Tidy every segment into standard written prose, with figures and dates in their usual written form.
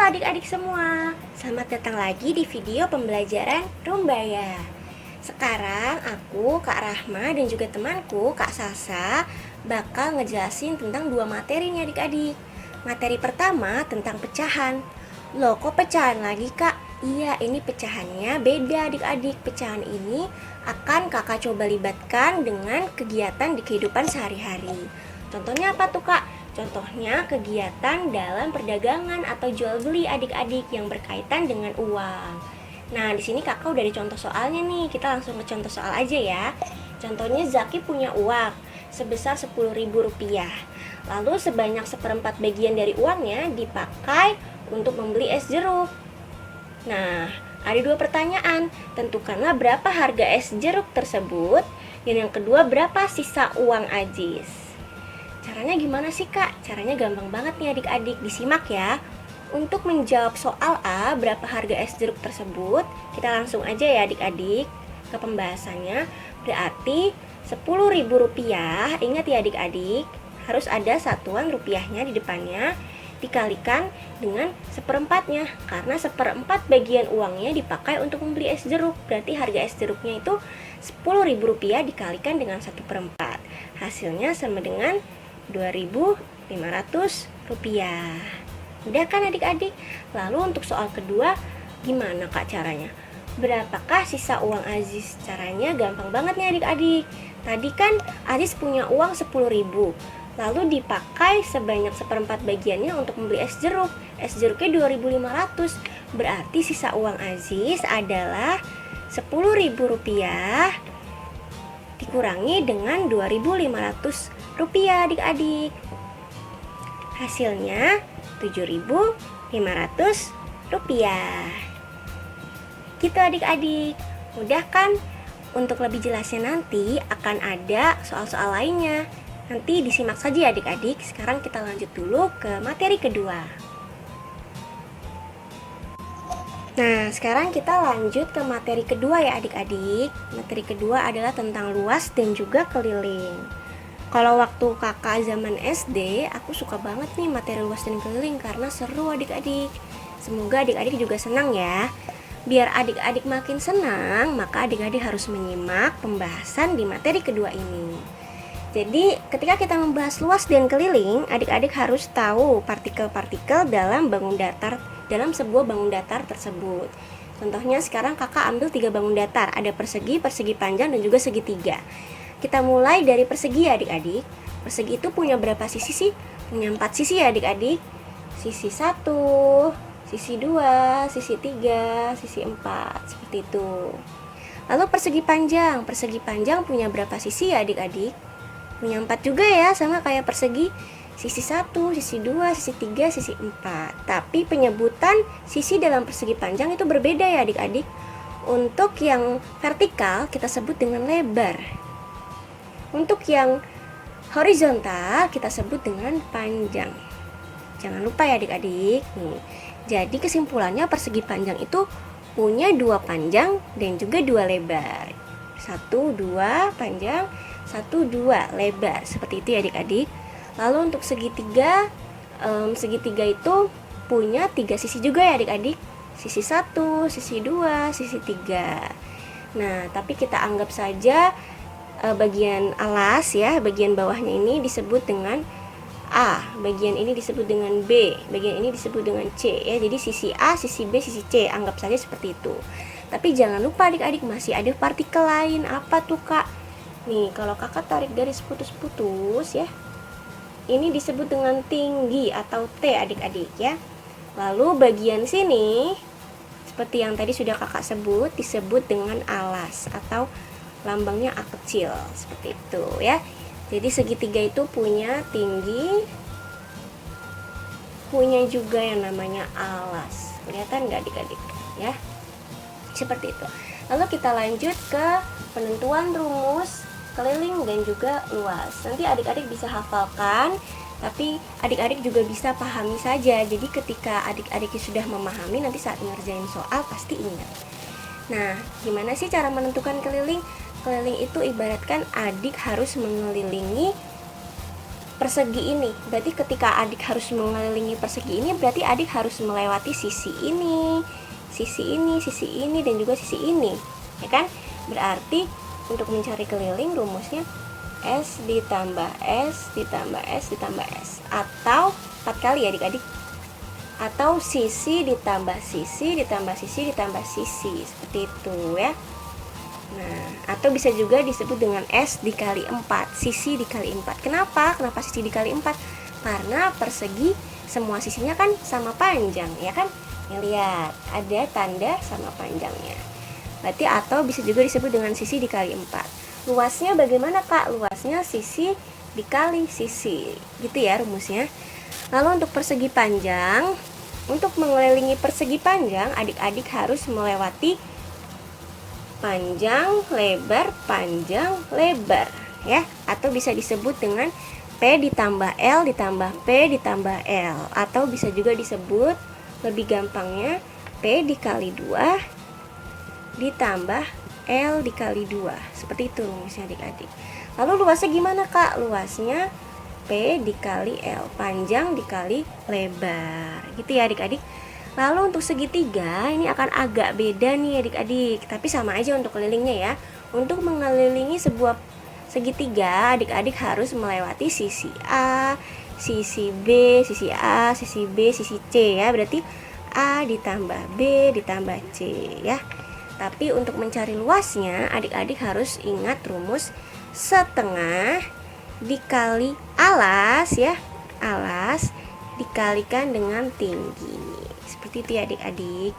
adik-adik semua, selamat datang lagi di video pembelajaran Rumbaya. Sekarang aku, Kak Rahma, dan juga temanku, Kak Sasa, bakal ngejelasin tentang dua materi nih adik-adik. Materi pertama tentang pecahan. Loh, kok pecahan lagi, Kak? Iya, ini pecahannya beda adik-adik. Pecahan ini akan kakak coba libatkan dengan kegiatan di kehidupan sehari-hari. Contohnya apa tuh, Kak? Contohnya kegiatan dalam perdagangan atau jual beli adik-adik yang berkaitan dengan uang. Nah, di sini kakak udah ada contoh soalnya nih. Kita langsung ke contoh soal aja ya. Contohnya Zaki punya uang sebesar Rp10.000. Lalu sebanyak seperempat bagian dari uangnya dipakai untuk membeli es jeruk. Nah, ada dua pertanyaan. Tentukanlah berapa harga es jeruk tersebut. Dan yang kedua, berapa sisa uang Ajis. Caranya gimana sih, Kak? Caranya gampang banget nih adik-adik, disimak ya. Untuk menjawab soal A, berapa harga es jeruk tersebut, kita langsung aja ya adik-adik ke pembahasannya. Berarti Rp10.000, ingat ya adik-adik, harus ada satuan rupiahnya di depannya, dikalikan dengan seperempatnya. Karena seperempat bagian uangnya dipakai untuk membeli es jeruk, berarti harga es jeruknya itu Rp10.000 dikalikan dengan 1/4. Hasilnya sama dengan Rp2.500. Udah kan adik-adik? Lalu untuk soal kedua, gimana Kak caranya? Berapakah sisa uang Aziz? Caranya gampang banget nih adik-adik. Tadi kan Aziz punya uang Rp10.000, lalu dipakai sebanyak seperempat bagiannya untuk membeli es jeruk. Es jeruknya Rp2.500. Berarti sisa uang Aziz adalah Rp10.000 dikurangi dengan Rp2.500 adik-adik. Hasilnya Rp7.500. Gitu adik-adik. Mudah kan? Untuk lebih jelasnya nanti akan ada soal-soal lainnya. Nanti disimak saja ya adik-adik. Sekarang kita lanjut dulu ke materi kedua. Nah, sekarang kita lanjut ke materi kedua ya adik-adik. Materi kedua adalah tentang luas dan juga keliling. Kalau waktu kakak zaman SD, aku suka banget nih materi luas dan keliling karena seru adik-adik. Semoga adik-adik juga senang ya. Biar adik-adik makin senang, maka adik-adik harus menyimak pembahasan di materi kedua ini. Jadi, ketika kita membahas luas dan keliling, adik-adik harus tahu partikel-partikel dalam sebuah bangun datar tersebut. Contohnya sekarang kakak ambil 3 bangun datar, ada persegi, persegi panjang, dan juga segitiga. Kita mulai dari persegi ya adik-adik. Persegi itu punya berapa sisi sih? Punya 4 sisi ya adik-adik. Sisi 1, sisi 2, sisi 3, sisi 4, seperti itu. Lalu persegi panjang punya berapa sisi ya adik-adik? Punya 4 juga ya, sama kayak persegi. Sisi 1, sisi 2, sisi 3, sisi 4. Tapi penyebutan sisi dalam persegi panjang itu berbeda ya adik-adik. Untuk yang vertikal kita sebut dengan lebar. Untuk yang horizontal kita sebut dengan panjang. Jangan lupa ya adik-adik. Nih. Jadi kesimpulannya persegi panjang itu punya 2 panjang dan juga 2 lebar. 1, 2 panjang, 1, 2 lebar. Seperti itu ya adik-adik. Lalu untuk segitiga itu punya 3 sisi juga ya adik-adik. Sisi 1, sisi 2, sisi 3. Nah, tapi kita anggap saja bagian alas ya, bagian bawahnya ini disebut dengan A, bagian ini disebut dengan B, bagian ini disebut dengan C ya. Jadi sisi A, sisi B, sisi C, anggap saja seperti itu. Tapi jangan lupa adik-adik masih ada partikel lain. Apa tuh Kak? Nih, kalau kakak tarik garis putus-putus ya, ini disebut dengan tinggi atau T adik-adik ya. Lalu bagian sini seperti yang tadi sudah kakak sebut disebut dengan alas atau lambangnya A kecil, seperti itu ya. Jadi segitiga itu punya tinggi, punya juga yang namanya alas. Kelihatan nggak adik-adik ya? Seperti itu. Lalu kita lanjut ke penentuan rumus keliling dan juga luas. Nanti adik-adik bisa hafalkan, tapi adik-adik juga bisa pahami saja. Jadi ketika adik-adik sudah memahami, nanti saat ngerjain soal pasti ingat. Nah, gimana sih cara menentukan keliling? Keliling itu ibaratkan adik harus mengelilingi persegi ini. Berarti ketika adik harus mengelilingi persegi ini, berarti adik harus melewati sisi ini, sisi ini, sisi ini, dan juga sisi ini, ya kan? Berarti untuk mencari keliling rumusnya S ditambah S ditambah S ditambah S, atau 4 kali ya adik-adik, atau sisi ditambah sisi ditambah sisi ditambah sisi, seperti itu ya. Nah, atau bisa juga disebut dengan S dikali 4, sisi dikali 4. Kenapa sisi dikali 4? Karena persegi semua sisinya kan sama panjang, ya kan? Lihat, ada tanda sama panjangnya. Berarti atau bisa juga disebut dengan sisi dikali 4. Luasnya bagaimana Kak? Luasnya sisi dikali sisi, gitu ya rumusnya. Lalu untuk persegi panjang, untuk mengelilingi persegi panjang, adik-adik harus melewati panjang, lebar, ya. Atau bisa disebut dengan P ditambah L ditambah P ditambah L. Atau bisa juga disebut lebih gampangnya P dikali 2 ditambah L dikali 2. Seperti itu rumusnya adik-adik. Lalu luasnya gimana Kak? Luasnya P dikali L, panjang dikali lebar, gitu ya adik-adik. Lalu untuk segitiga ini akan agak beda nih adik-adik, tapi sama aja untuk kelilingnya ya. Untuk mengelilingi sebuah segitiga, adik-adik harus melewati sisi A, sisi B, sisi A, sisi B, sisi C ya. Berarti A ditambah B ditambah C ya. Tapi untuk mencari luasnya, adik-adik harus ingat rumus setengah dikali alas ya. Alas dikalikan dengan tinggi. Seperti itu ya adik-adik.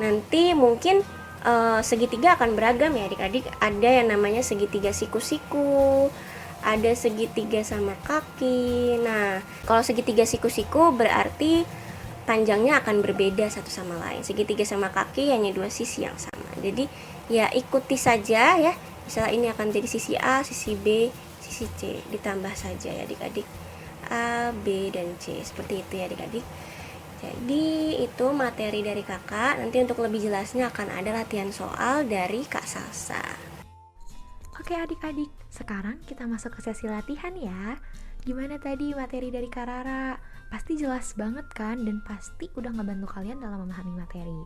Nanti mungkin segitiga akan beragam ya adik-adik. Ada yang namanya segitiga siku-siku, ada segitiga sama kaki. Nah, kalau segitiga siku-siku berarti panjangnya akan berbeda satu sama lain. Segitiga sama kaki hanya dua sisi yang sama. Jadi ya ikuti saja ya. Misalnya ini akan jadi sisi A, sisi B, sisi C. Ditambah saja ya adik-adik. A, B, dan C. Seperti itu ya adik-adik. Jadi itu materi dari kakak. Nanti untuk lebih jelasnya akan ada latihan soal dari Kak Salsa. Oke adik-adik, sekarang kita masuk ke sesi latihan ya. Gimana tadi materi dari Kak Rara? Pasti jelas banget kan, dan pasti udah ngebantu kalian dalam memahami materi.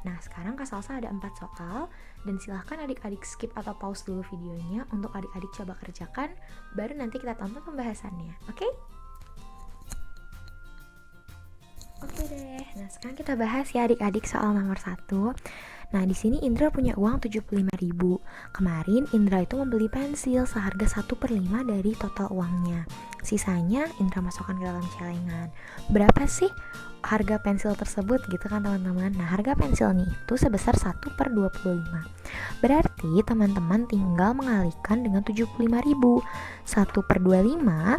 Nah, sekarang Kak Salsa ada 4 soal, dan silahkan adik-adik skip atau pause dulu videonya untuk adik-adik coba kerjakan, baru nanti kita tonton pembahasannya, oke? Oke deh, nah sekarang kita bahas ya adik-adik soal nomor 1. Nah, di sini Indra punya uang 75.000. Kemarin Indra itu membeli pensil seharga 1/5 dari total uangnya. Sisanya Indra masukkan ke dalam celengan. Berapa sih harga pensil tersebut gitu kan teman-teman? Nah, harga pensilnya itu sebesar 1/25. Berarti teman-teman tinggal mengalihkan dengan 75.000. 1/25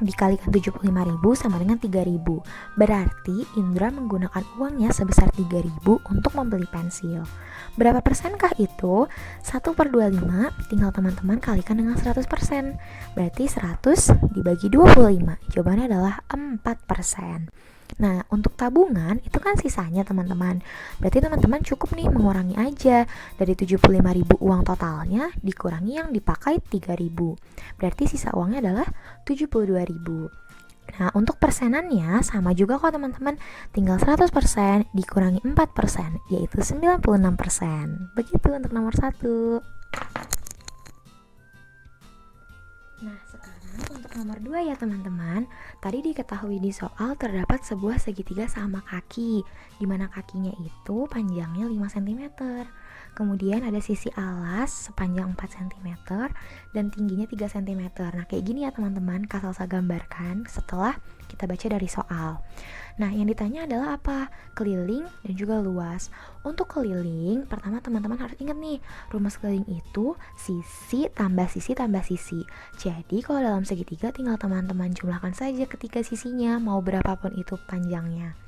dikalikan 75.000 sama dengan 3.000. Berarti Indra menggunakan uangnya sebesar 3.000 untuk membeli pensil. Berapa persenkah itu? 1/25 tinggal teman-teman kalikan dengan 100%. Berarti 100 dibagi 25. Jawabannya adalah 4%. Nah, untuk tabungan itu kan sisanya teman-teman. Berarti teman-teman cukup nih mengurangi aja dari 75.000 uang totalnya dikurangi yang dipakai 3.000. Berarti sisa uangnya adalah 72.000. Nah, untuk persenannya sama juga kok teman-teman. Tinggal 100% dikurangi 4%, yaitu 96%. Begitu untuk nomor 1. Nah, sekarang untuk nomor 2 ya teman-teman. Tadi diketahui di soal terdapat sebuah segitiga sama kaki, di mana kakinya itu panjangnya 5 cm. Kemudian ada sisi alas sepanjang 4 cm dan tingginya 3 cm. Nah, kayak gini ya teman-teman, Kak Salsa gambarkan setelah kita baca dari soal. Nah, yang ditanya adalah apa? Keliling dan juga luas. Untuk keliling, pertama teman-teman harus ingat nih, rumus keliling itu sisi tambah sisi tambah sisi. Jadi, kalau dalam segitiga tinggal teman-teman jumlahkan saja ketiga sisinya, mau berapapun itu panjangnya.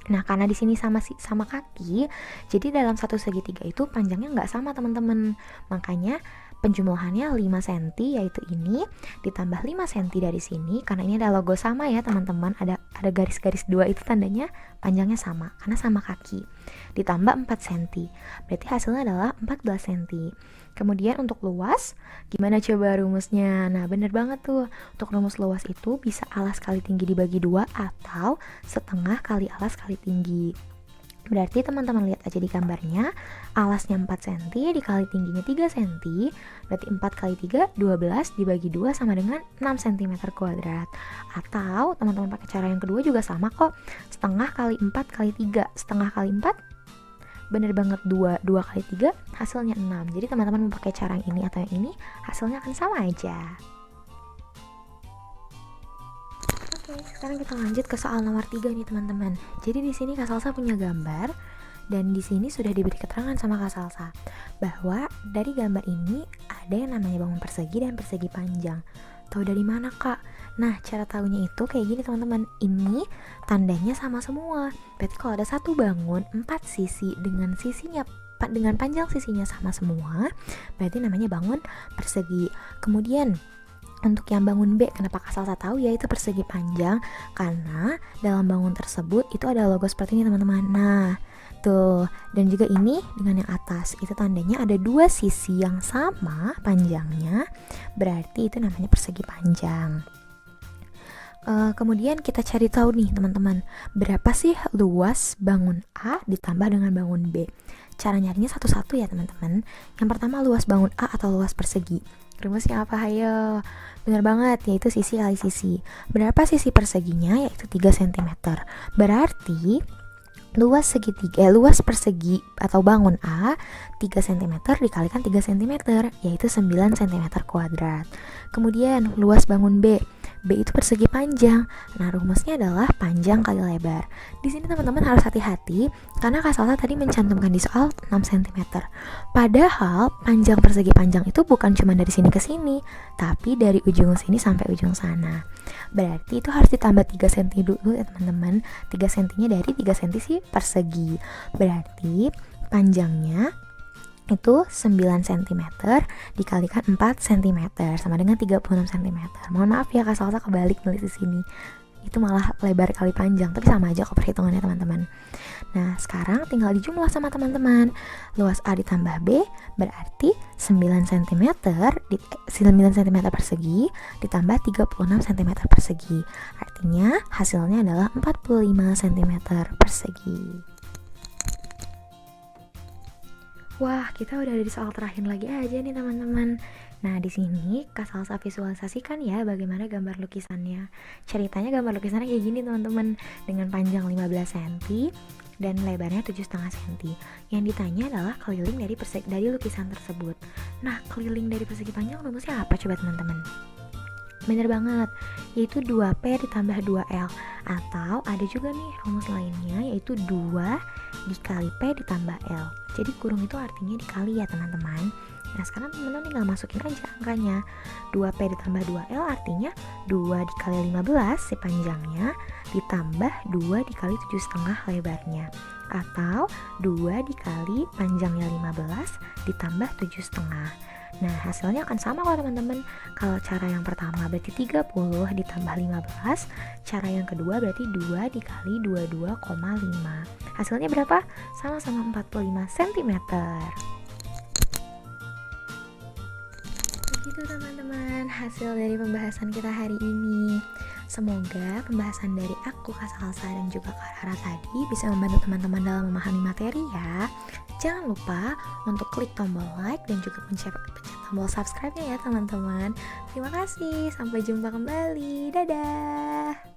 Nah, karena di sini sama kaki, jadi dalam satu segitiga itu panjangnya nggak sama teman-teman. Makanya Penjumlahannya 5 cm, yaitu ini ditambah 5 cm dari sini, karena ini ada logo sama ya teman-teman, ada garis-garis 2 itu tandanya panjangnya sama karena sama kaki, ditambah 4 cm, berarti hasilnya adalah 14 cm. Kemudian untuk luas, gimana coba rumusnya? Nah bener banget tuh, untuk rumus luas itu bisa alas kali tinggi dibagi 2 atau setengah kali alas kali tinggi. Berarti teman-teman lihat aja di gambarnya, alasnya 4 cm dikali tingginya 3 cm, berarti 4 kali 3, 12 dibagi 2 sama dengan 6 cm kuadrat. Atau teman-teman pakai cara yang kedua juga sama kok, setengah kali 4 kali 3, setengah kali 4, bener banget 2 kali 3, hasilnya 6. Jadi teman-teman mau pakai cara yang ini atau yang ini, hasilnya akan sama aja. Sekarang kita lanjut ke soal nomor 3 nih teman-teman. Jadi di sini Kak Salsa punya gambar dan di sini sudah diberi keterangan sama Kak Salsa bahwa dari gambar ini ada yang namanya bangun persegi dan persegi panjang. Tahu dari mana Kak? Nah cara tahunya itu kayak gini teman-teman. Ini tandanya sama semua. Berarti kalau ada satu bangun 4 sisi dengan panjang sisinya sama semua, berarti namanya bangun persegi. Kemudian untuk yang bangun B, kenapa Kak Salsa tahu ya itu persegi panjang? Karena dalam bangun tersebut itu ada logo seperti ini teman-teman. Nah, tuh. Dan juga ini dengan yang atas, itu tandanya ada 2 sisi yang sama panjangnya. Berarti itu namanya persegi panjang. Kemudian kita cari tahu nih teman-teman, berapa sih luas bangun A ditambah dengan bangun B? Cara nyarinya satu-satu ya teman-teman. Yang pertama luas bangun A atau luas persegi. Rumusnya apa? Hayo. Benar banget, yaitu sisi kali sisi. Berapa sisi perseginya? Yaitu 3 cm. Berarti luas persegi atau bangun A 3 cm dikalikan 3 cm, yaitu 9 cm kuadrat. Kemudian luas bangun B itu persegi panjang. Nah, rumusnya adalah panjang kali lebar. Di sini teman-teman harus hati-hati karena Kak Salsa tadi mencantumkan di soal 6 cm. Padahal panjang persegi panjang itu bukan cuma dari sini ke sini, tapi dari ujung sini sampai ujung sana. Berarti itu harus ditambah 3 cm dulu ya teman-teman. 3 cm-nya dari 3 cm sih persegi. Berarti panjangnya itu 9 cm dikalikan 4 cm sama dengan 36 cm. Mohon maaf ya Kak Salsa kebalik nulis di sini. Itu malah lebar kali panjang, tapi sama aja kok perhitungannya teman-teman. Nah, sekarang tinggal dijumlah sama teman-teman. Luas A ditambah B berarti 9 cm persegi ditambah 36 cm persegi. Artinya hasilnya adalah 45 cm persegi. Wah, kita udah ada di soal terakhir lagi aja nih teman-teman. Nah, di sini Kak Salsa visualisasikan ya bagaimana gambar lukisannya. Ceritanya gambar lukisannya kayak gini teman-teman, dengan panjang 15 cm dan lebarnya 7,5 cm. Yang ditanya adalah keliling dari lukisan tersebut. Nah, keliling dari persegi panjang rumusnya apa coba teman-teman? Bener banget, yaitu 2P ditambah 2L. Atau ada juga nih rumus lainnya, yaitu 2 dikali P ditambah L. Jadi kurung itu artinya dikali ya teman-teman. Nah sekarang teman-teman tinggal masukin aja angkanya. 2P ditambah 2L artinya 2 dikali 15 si panjangnya ditambah 2 dikali 7,5 lebarnya. Atau 2 dikali panjangnya 15 ditambah 7,5. Nah hasilnya akan sama kalau teman-teman. Kalau cara yang pertama berarti 30 ditambah 15, cara yang kedua berarti 2 dikali 22,5. Hasilnya berapa? Sama-sama 45 cm. Begitu teman-teman hasil dari pembahasan kita hari ini. Semoga pembahasan dari aku, Kak Salsa, dan juga Kak Rara tadi bisa membantu teman-teman dalam memahami materi ya. Jangan lupa untuk klik tombol like dan juga pencet tombol subscribe-nya ya teman-teman. Terima kasih, sampai jumpa kembali. Dadah.